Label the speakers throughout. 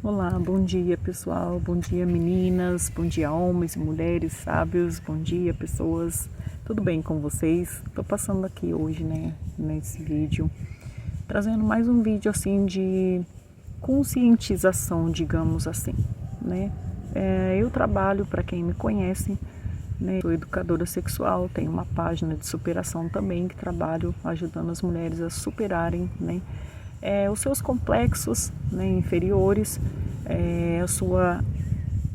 Speaker 1: Olá, bom dia pessoal, bom dia meninas, bom dia homens e mulheres sábios, bom dia pessoas, tudo bem com vocês? Tô passando aqui hoje, nesse vídeo, trazendo mais um vídeo assim de conscientização, digamos assim, né? Eu trabalho, para quem me conhece, né? Sou educadora sexual, tenho uma página de superação também, que trabalho ajudando as mulheres a superarem, né? Os seus complexos, né, inferiores, a sua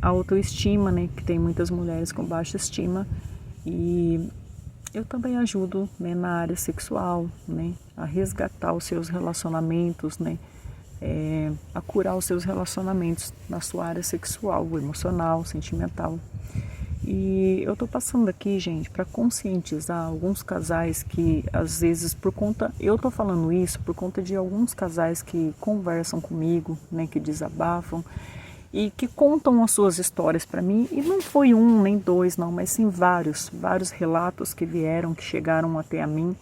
Speaker 1: autoestima, né, que tem muitas mulheres com baixa estima, e eu também ajudo, né, na área sexual, né, a resgatar os seus relacionamentos, né, a curar os seus relacionamentos na sua área sexual, emocional, sentimental. E eu tô passando aqui, gente, para conscientizar alguns casais que às vezes eu tô falando isso por conta de alguns casais que conversam comigo, né, que desabafam e que contam as suas histórias para mim, e não foi um nem dois não, mas sim vários relatos que chegaram até a mim,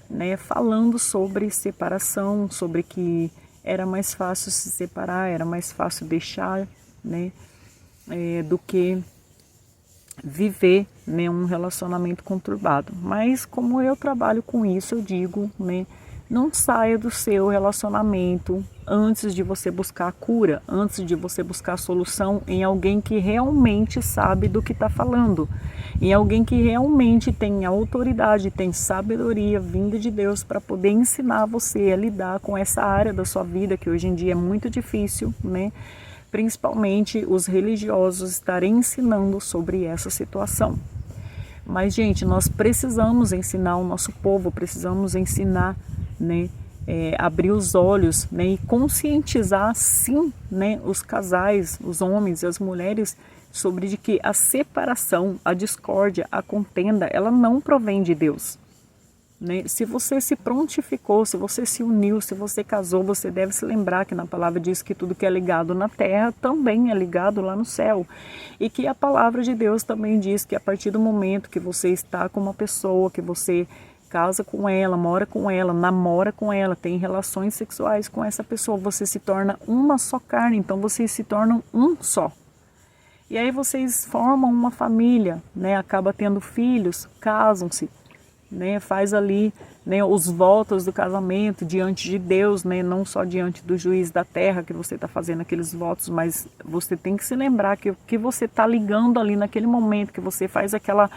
Speaker 1: né, falando sobre separação, sobre que era mais fácil se separar, era mais fácil deixar, né, do que viver, né, um relacionamento conturbado. Mas como eu trabalho com isso, eu digo, né, não saia do seu relacionamento antes de você buscar a cura, antes de você buscar a solução em alguém que realmente sabe do que está falando, em alguém que realmente tem autoridade, tem sabedoria vinda de Deus para poder ensinar você a lidar com essa área da sua vida que hoje em dia é muito difícil, né? Principalmente os religiosos estarem ensinando sobre essa situação. Mas, gente, nós precisamos ensinar o nosso povo, precisamos ensinar, né, abrir os olhos, né, e conscientizar, sim, né, os casais, os homens e as mulheres, sobre de que a separação, a discórdia, a contenda, ela não provém de Deus. Né? Se você se prontificou, se você se uniu, se você casou, você deve se lembrar que na palavra diz que tudo que é ligado na terra também é ligado lá no céu. E que a palavra de Deus também diz que a partir do momento que você está com uma pessoa, que você casa com ela, mora com ela, namora com ela, tem relações sexuais com essa pessoa, você se torna uma só carne, então vocês se tornam um só. E aí vocês formam uma família, né? Acaba tendo filhos, casam-se, né, faz ali, né, os votos do casamento diante de Deus, né, não só diante do juiz da terra que você está fazendo aqueles votos, mas você tem que se lembrar que o que você está ligando ali naquele momento, que você faz aquela,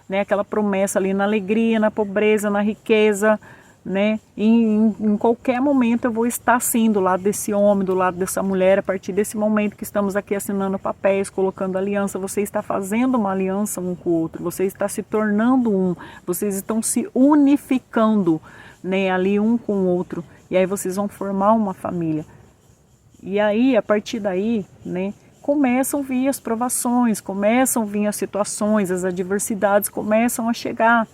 Speaker 1: né, aquela promessa ali na alegria, na pobreza, na riqueza, né, em qualquer momento eu vou estar assim do lado desse homem, do lado dessa mulher. A partir desse momento que estamos aqui assinando papéis, colocando aliança, você está fazendo uma aliança um com o outro, você está se tornando um, vocês estão se unificando, né, ali um com o outro, e aí vocês vão formar uma família. E aí, a partir daí, né, começam a vir as provações, começam a vir as situações, as adversidades começam a chegar,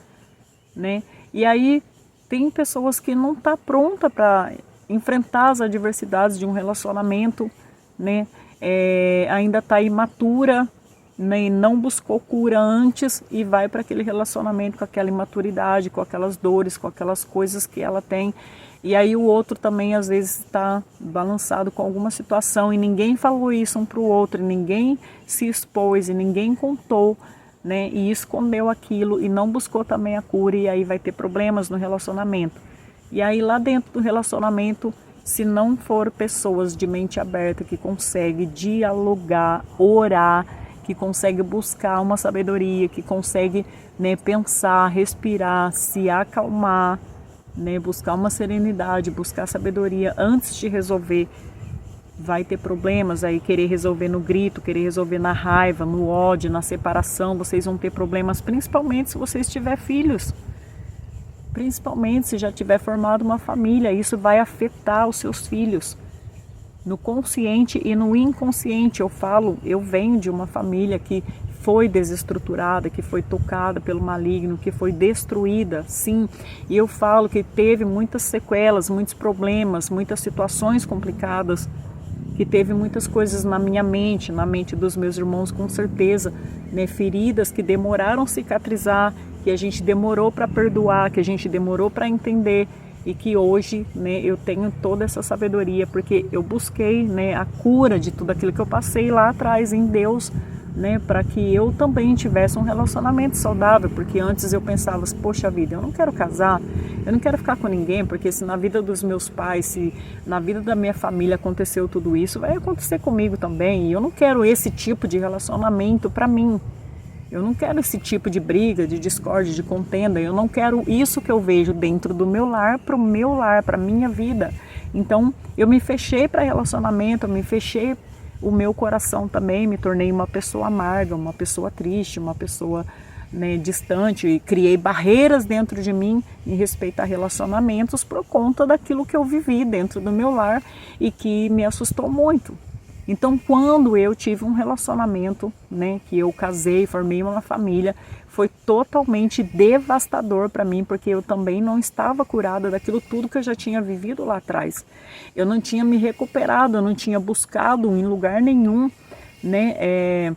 Speaker 1: né, e aí tem pessoas que não estão prontas para enfrentar as adversidades de um relacionamento, né? Ainda está imatura, né? E não buscou cura antes e vai para aquele relacionamento com aquela imaturidade, com aquelas dores, com aquelas coisas que ela tem. E aí o outro também às vezes está balançado com alguma situação e ninguém falou isso um para o outro, e ninguém se expôs e ninguém contou, né, e escondeu aquilo e não buscou também a cura, e aí vai ter problemas no relacionamento. E aí lá dentro do relacionamento, se não for pessoas de mente aberta que conseguem dialogar, orar, que conseguem buscar uma sabedoria, que conseguem, né, pensar, respirar, se acalmar, né, buscar uma serenidade, buscar sabedoria antes de resolver, vai ter problemas aí, querer resolver no grito, querer resolver na raiva, no ódio, na separação. Vocês vão ter problemas, principalmente se vocês tiverem filhos, principalmente se já tiver formado uma família. Isso vai afetar os seus filhos, no consciente e no inconsciente. Eu venho de uma família que foi desestruturada, que foi tocada pelo maligno, que foi destruída, sim, e eu falo que teve muitas sequelas, muitos problemas, muitas situações complicadas, que teve muitas coisas na minha mente, na mente dos meus irmãos, com certeza, né, feridas que demoraram a cicatrizar, que a gente demorou para perdoar, que a gente demorou para entender, e que hoje, né, eu tenho toda essa sabedoria, porque eu busquei, né, a cura de tudo aquilo que eu passei lá atrás em Deus, né, para que eu também tivesse um relacionamento saudável, porque antes eu pensava, poxa vida, eu não quero casar, eu não quero ficar com ninguém, porque se na vida dos meus pais, se na vida da minha família aconteceu tudo isso, vai acontecer comigo também, e eu não quero esse tipo de relacionamento para mim. Eu não quero esse tipo de briga, de discórdia, de contenda. Eu não quero isso que eu vejo dentro do meu lar, para o meu lar, para a minha vida. Então, eu me fechei para relacionamento, eu me fechei o meu coração também, me tornei uma pessoa amarga, uma pessoa triste, uma pessoa, né, distante. E criei barreiras dentro de mim em respeito a relacionamentos por conta daquilo que eu vivi dentro do meu lar e que me assustou muito. Então, quando eu tive um relacionamento, né, que eu casei, formei uma família, foi totalmente devastador para mim, porque eu também não estava curada daquilo tudo que eu já tinha vivido lá atrás. Eu não tinha me recuperado, eu não tinha buscado em lugar nenhum, né,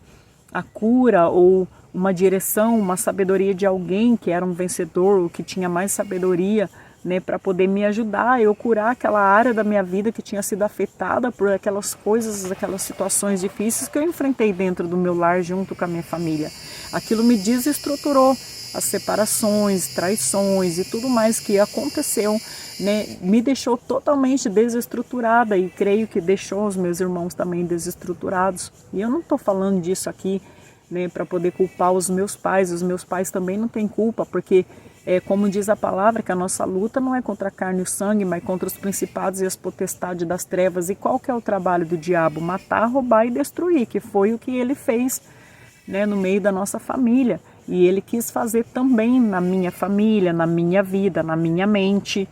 Speaker 1: a cura ou uma direção, uma sabedoria de alguém que era um vencedor, ou que tinha mais sabedoria, né, para poder me ajudar a eu curar aquela área da minha vida que tinha sido afetada por aquelas coisas, aquelas situações difíceis que eu enfrentei dentro do meu lar junto com a minha família. Aquilo me desestruturou, as separações, traições e tudo mais que aconteceu, né, me deixou totalmente desestruturada e creio que deixou os meus irmãos também desestruturados. E eu não estou falando disso aqui, né, para poder culpar os meus pais também não têm culpa, porque como diz a palavra, que a nossa luta não é contra a carne e o sangue, mas contra os principados e as potestades das trevas. E qual que é o trabalho do diabo? Matar, roubar e destruir, que foi o que ele fez, né, no meio da nossa família. E ele quis fazer também na minha família, na minha vida, na minha mente,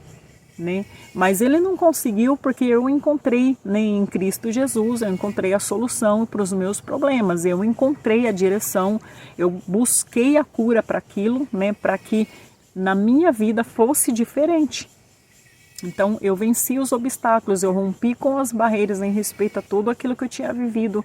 Speaker 1: né? Mas ele não conseguiu, porque eu encontrei, né, em Cristo Jesus, eu encontrei a solução para os meus problemas, eu encontrei a direção, eu busquei a cura para aquilo, né, para que na minha vida fosse diferente. Então eu venci os obstáculos, eu rompi com as barreiras em respeito a tudo aquilo que eu tinha vivido,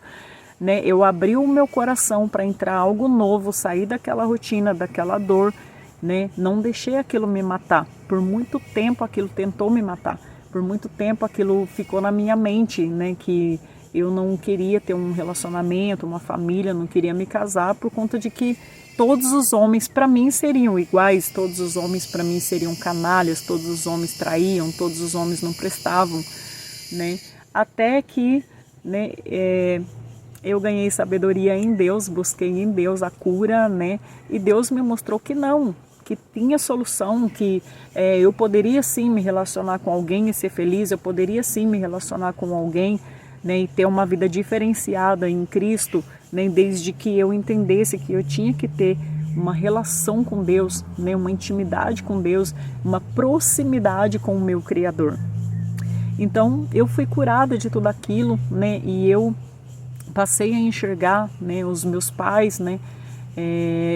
Speaker 1: né? Eu abri o meu coração para entrar algo novo, sair daquela rotina, daquela dor, né? Não deixei aquilo me matar. Por muito tempo aquilo tentou me matar. Por muito tempo aquilo ficou na minha mente, né? Que eu não queria ter um relacionamento, uma família, não queria me casar por conta de que todos os homens para mim seriam iguais, todos os homens para mim seriam canalhas, todos os homens traíam, todos os homens não prestavam, né? Até que, né, eu ganhei sabedoria em Deus, busquei em Deus a cura, né? E Deus me mostrou que não, que tinha solução, que eu poderia sim me relacionar com alguém e ser feliz, eu poderia sim me relacionar com alguém, né, e ter uma vida diferenciada em Cristo, né, desde que eu entendesse que eu tinha que ter uma relação com Deus, né, uma intimidade com Deus, uma proximidade com o meu Criador. Então eu fui curada de tudo aquilo, né, e eu passei a enxergar, né, os meus pais, né,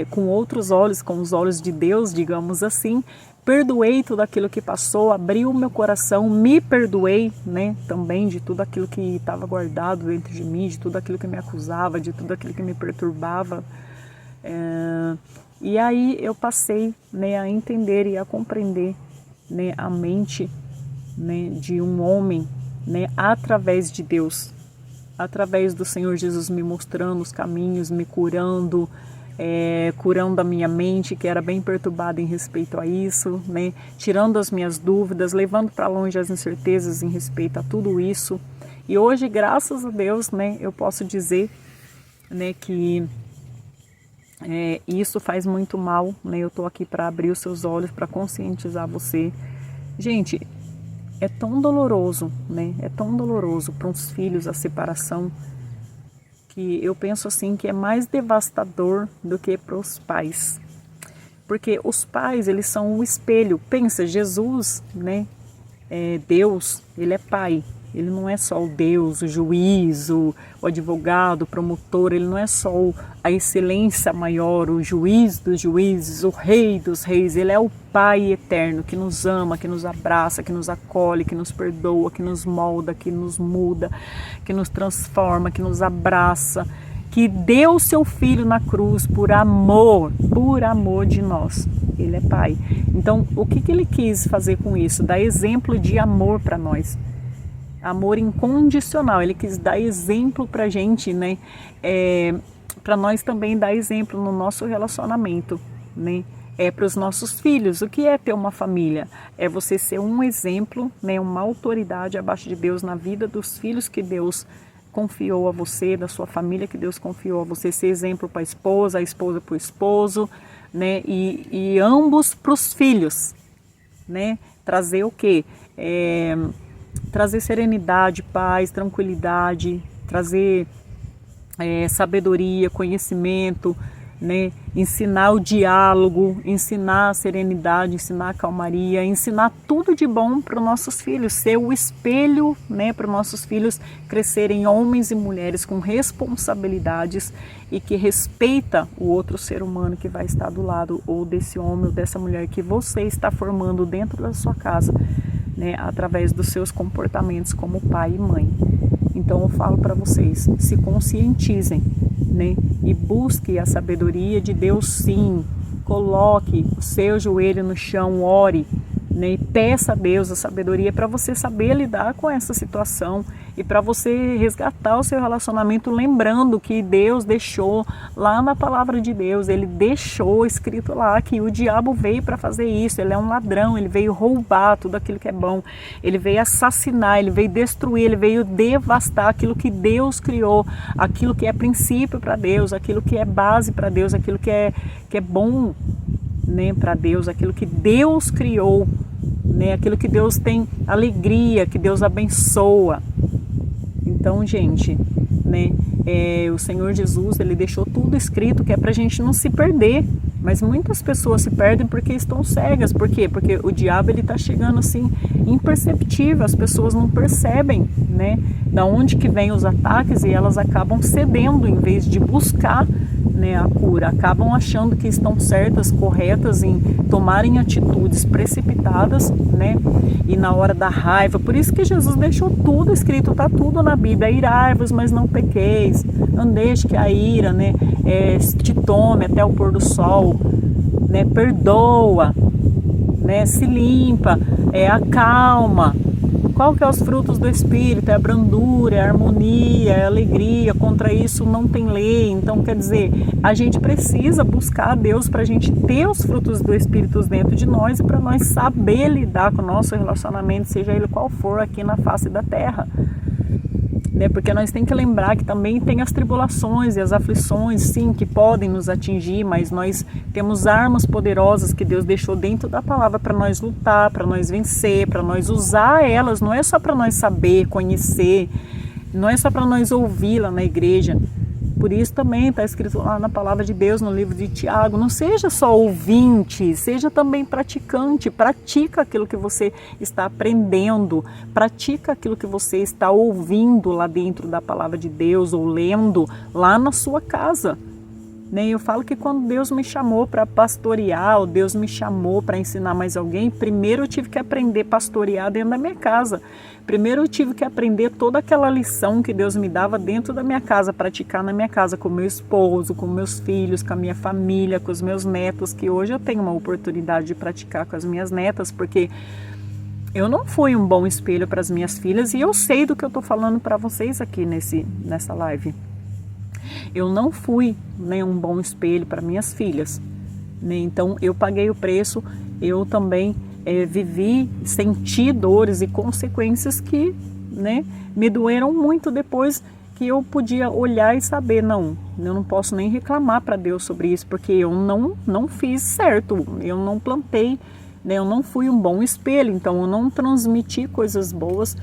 Speaker 1: com outros olhos, com os olhos de Deus, digamos assim. Perdoei tudo aquilo que passou, abri o meu coração, me perdoei, né, também de tudo aquilo que estava guardado dentro de mim, de tudo aquilo que me acusava, de tudo aquilo que me perturbava. E aí eu passei, né, a entender e a compreender, né, a mente, né, de um homem, né, através de Deus, através do Senhor Jesus me mostrando os caminhos, me curando, curando a minha mente, que era bem perturbada em respeito a isso, né? Tirando as minhas dúvidas, levando para longe as incertezas em respeito a tudo isso. E hoje, graças a Deus, né, eu posso dizer, né, que isso faz muito mal, né? Eu estou aqui para abrir os seus olhos, para conscientizar você. Gente, é tão doloroso, né? É tão doloroso para uns filhos a separação, que eu penso assim que é mais devastador do que para os pais. Porque os pais, eles são o espelho. Pensa, Jesus, né? Deus, ele é pai. Ele não é só o Deus, o juiz, o advogado, o promotor. Ele não é só a excelência maior, o juiz dos juízes, o rei dos reis. Ele é o Pai eterno que nos ama, que nos abraça, que nos acolhe, que nos perdoa, que nos molda, que nos muda, que nos transforma, que nos abraça, que deu o seu filho na cruz por amor de nós. Ele é pai. Então, o que ele quis fazer com isso? Dar exemplo de amor para nós. Amor incondicional. Ele quis dar exemplo para a gente, né? Para nós também dar exemplo no nosso relacionamento, né? Para os nossos filhos. O que é ter uma família? É você ser um exemplo, né? Uma autoridade abaixo de Deus na vida dos filhos que Deus confiou a você, da sua família que Deus confiou a você, ser exemplo para a esposa para o esposo, né? E ambos para os filhos, né? Trazer o quê? Trazer serenidade, paz, tranquilidade, trazer sabedoria, conhecimento, né? Ensinar o diálogo, ensinar a serenidade, ensinar a calmaria, ensinar tudo de bom para os nossos filhos, ser o espelho, né? Para os nossos filhos crescerem homens e mulheres com responsabilidades e que respeita o outro ser humano que vai estar do lado, ou desse homem ou dessa mulher que você está formando dentro da sua casa, né? Através dos seus comportamentos como pai e mãe. Então eu falo para vocês, se conscientizem, né? E busque a sabedoria de Deus, sim. Coloque o seu joelho no chão, ore, né? E peça a Deus a sabedoria para você saber lidar com essa situação e para você resgatar o seu relacionamento, lembrando que Deus deixou lá na palavra de Deus, ele deixou escrito lá que o diabo veio para fazer isso. Ele é um ladrão, ele veio roubar tudo aquilo que é bom, ele veio assassinar, ele veio destruir, ele veio devastar aquilo que Deus criou, aquilo que é princípio para Deus, aquilo que é base para Deus, aquilo que é bom, né, para Deus, aquilo que Deus criou, né, aquilo que Deus tem alegria, que Deus abençoa. Então, gente, né, o Senhor Jesus, ele deixou tudo escrito que é para a gente não se perder. Mas muitas pessoas se perdem porque estão cegas. Por quê? Porque o diabo ele está chegando assim imperceptível, as pessoas não percebem, né, da onde que vem os ataques e elas acabam cedendo em vez de buscar, né, a cura. Acabam achando que estão certas, corretas em tomarem atitudes precipitadas, né, e na hora da raiva. Por isso que Jesus deixou tudo escrito, está tudo na Bíblia. Irai-vos, mas não pequeis. Não deixe que a ira, né, te tome até o pôr do sol, né, perdoa, né, se limpa, acalma. Qual que é os frutos do Espírito? É a brandura, é a harmonia, é a alegria. Contra isso não tem lei. Então, quer dizer, a gente precisa buscar a Deus para a gente ter os frutos do Espírito dentro de nós e para nós saber lidar com o nosso relacionamento, seja ele qual for, aqui na face da terra. Né? Porque nós temos que lembrar que também tem as tribulações e as aflições, sim, que podem nos atingir, mas nós temos armas poderosas que Deus deixou dentro da palavra para nós lutar, para nós vencer, para nós usar elas. Não é só para nós saber, conhecer, não é só para nós ouvi-la na igreja. Por isso também está escrito lá na palavra de Deus, no livro de Tiago, não seja só ouvinte, seja também praticante. Pratica aquilo que você está aprendendo, pratica aquilo que você está ouvindo lá dentro da palavra de Deus ou lendo lá na sua casa. Eu falo que quando Deus me chamou para pastorear, ou Deus me chamou para ensinar mais alguém, primeiro eu tive que aprender a pastorear dentro da minha casa. Primeiro eu tive que aprender toda aquela lição que Deus me dava dentro da minha casa, praticar na minha casa com meu esposo, com meus filhos, com a minha família, com os meus netos, que hoje eu tenho uma oportunidade de praticar com as minhas netas, porque eu não fui um bom espelho para as minhas filhas e eu sei do que eu estou falando para vocês aqui nessa live. Eu não fui, né, um bom espelho para minhas filhas, né? Então eu paguei o preço, eu também vivi, senti dores e consequências que, né, me doeram muito depois que eu podia olhar e saber, não, eu não posso nem reclamar para Deus sobre isso, porque eu não fiz certo, eu não plantei, né, eu não fui um bom espelho, então eu não transmiti coisas boas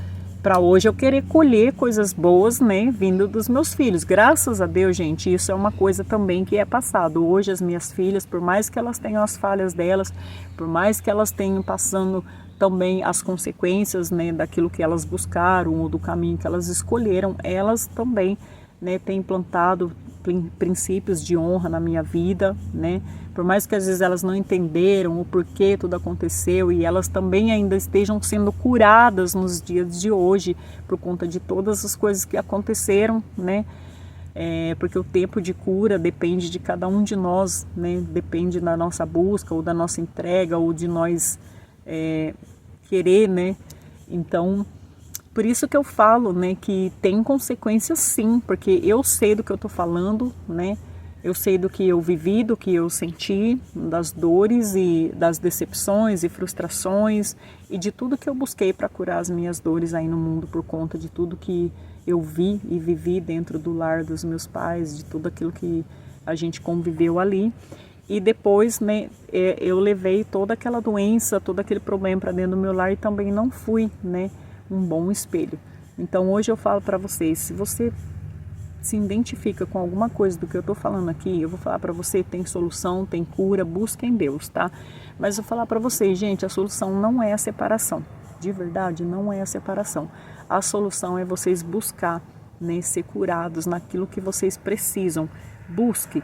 Speaker 1: para hoje eu querer colher coisas boas, né, vindo dos meus filhos. Graças a Deus, gente, isso é uma coisa também que é passado. Hoje as minhas filhas, por mais que elas tenham as falhas delas, por mais que elas tenham passando também as consequências, né, daquilo que elas buscaram ou do caminho que elas escolheram, elas também, né, têm implantado princípios de honra na minha vida, né? Por mais que às vezes elas não entenderam o porquê tudo aconteceu e elas também ainda estejam sendo curadas nos dias de hoje por conta de todas as coisas que aconteceram, né? porque o tempo de cura depende de cada um de nós, né? Depende da nossa busca ou da nossa entrega ou de nós querer, né? Então, por isso que eu falo, né, que tem consequências sim, porque eu sei do que eu tô falando, né? Eu sei do que eu vivi, do que eu senti, das dores e das decepções e frustrações e de tudo que eu busquei para curar as minhas dores aí no mundo por conta de tudo que eu vi e vivi dentro do lar dos meus pais, de tudo aquilo que a gente conviveu ali. E depois, né, eu levei toda aquela doença, todo aquele problema para dentro do meu lar e também não fui, né, um bom espelho. Então hoje eu falo para vocês, se você se identifica com alguma coisa do que eu tô falando aqui, eu vou falar para você, tem solução, tem cura, busca em Deus, tá? Mas eu vou falar para vocês, gente, a solução não é a separação. De verdade, não é a separação. A solução é vocês buscar, né, ser curados naquilo que vocês precisam. Busque,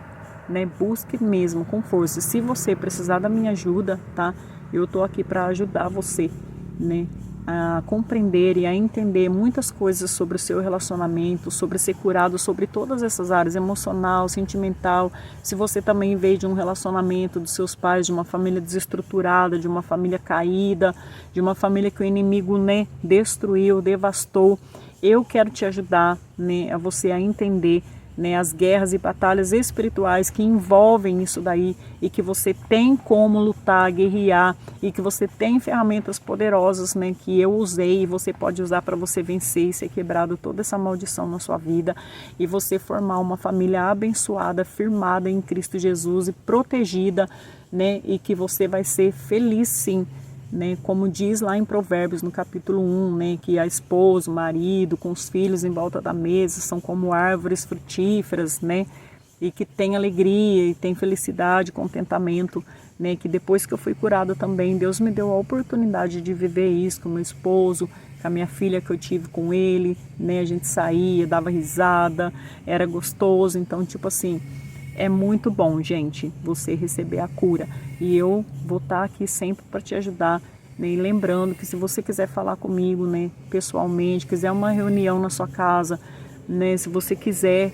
Speaker 1: né? Busque mesmo com força. Se você precisar da minha ajuda, tá? Eu tô aqui para ajudar você, né, a compreender e a entender muitas coisas sobre o seu relacionamento, sobre ser curado, sobre todas essas áreas, emocional, sentimental. Se você também veio de um relacionamento dos seus pais, de uma família desestruturada, de uma família caída, de uma família que o inimigo, né, destruiu, devastou, eu quero te ajudar, né, a você a entender, né, as guerras e batalhas espirituais que envolvem isso daí e que você tem como lutar, guerrear e que você tem ferramentas poderosas, né, que eu usei e você pode usar para você vencer e ser quebrado toda essa maldição na sua vida e você formar uma família abençoada, firmada em Cristo Jesus e protegida, né, e que você vai ser feliz sim. Né, como diz lá em Provérbios no capítulo 1, né, que a esposa, o marido, com os filhos em volta da mesa são como árvores frutíferas, né, e que tem alegria e tem felicidade, contentamento, né, que depois que eu fui curada também, Deus me deu a oportunidade de viver isso com meu esposo, com a minha filha que eu tive com ele, né, a gente saía, dava risada, era gostoso, então tipo assim, é muito bom, gente, você receber a cura. E eu vou estar aqui sempre para te ajudar, né? E lembrando que se você quiser falar comigo, né, pessoalmente, quiser uma reunião na sua casa, né, se você quiser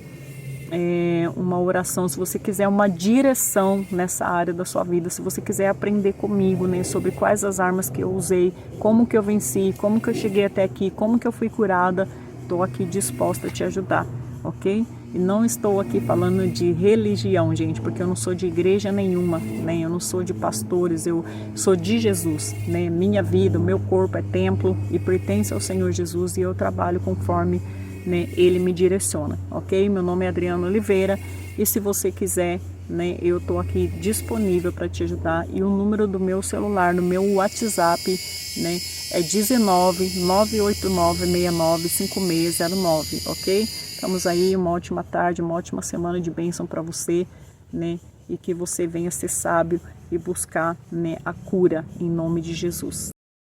Speaker 1: uma oração, se você quiser uma direção nessa área da sua vida, se você quiser aprender comigo, né, sobre quais as armas que eu usei, como que eu venci, como que eu cheguei até aqui, como que eu fui curada, estou aqui disposta a te ajudar, ok? E não estou aqui falando de religião, gente, porque eu não sou de igreja nenhuma, né? Eu não sou de pastores, eu sou de Jesus, né? Minha vida, o meu corpo é templo e pertence ao Senhor Jesus e eu trabalho conforme, né, Ele me direciona, ok? Meu nome é Adriana Oliveira e se você quiser, né, eu estou aqui disponível para te ajudar e o número do meu celular, no meu WhatsApp, né, é 19 989 69 5609, ok? Estamos aí, uma ótima tarde, uma ótima semana de bênção para você, né? E que você venha ser sábio e buscar, né, a cura em nome de Jesus.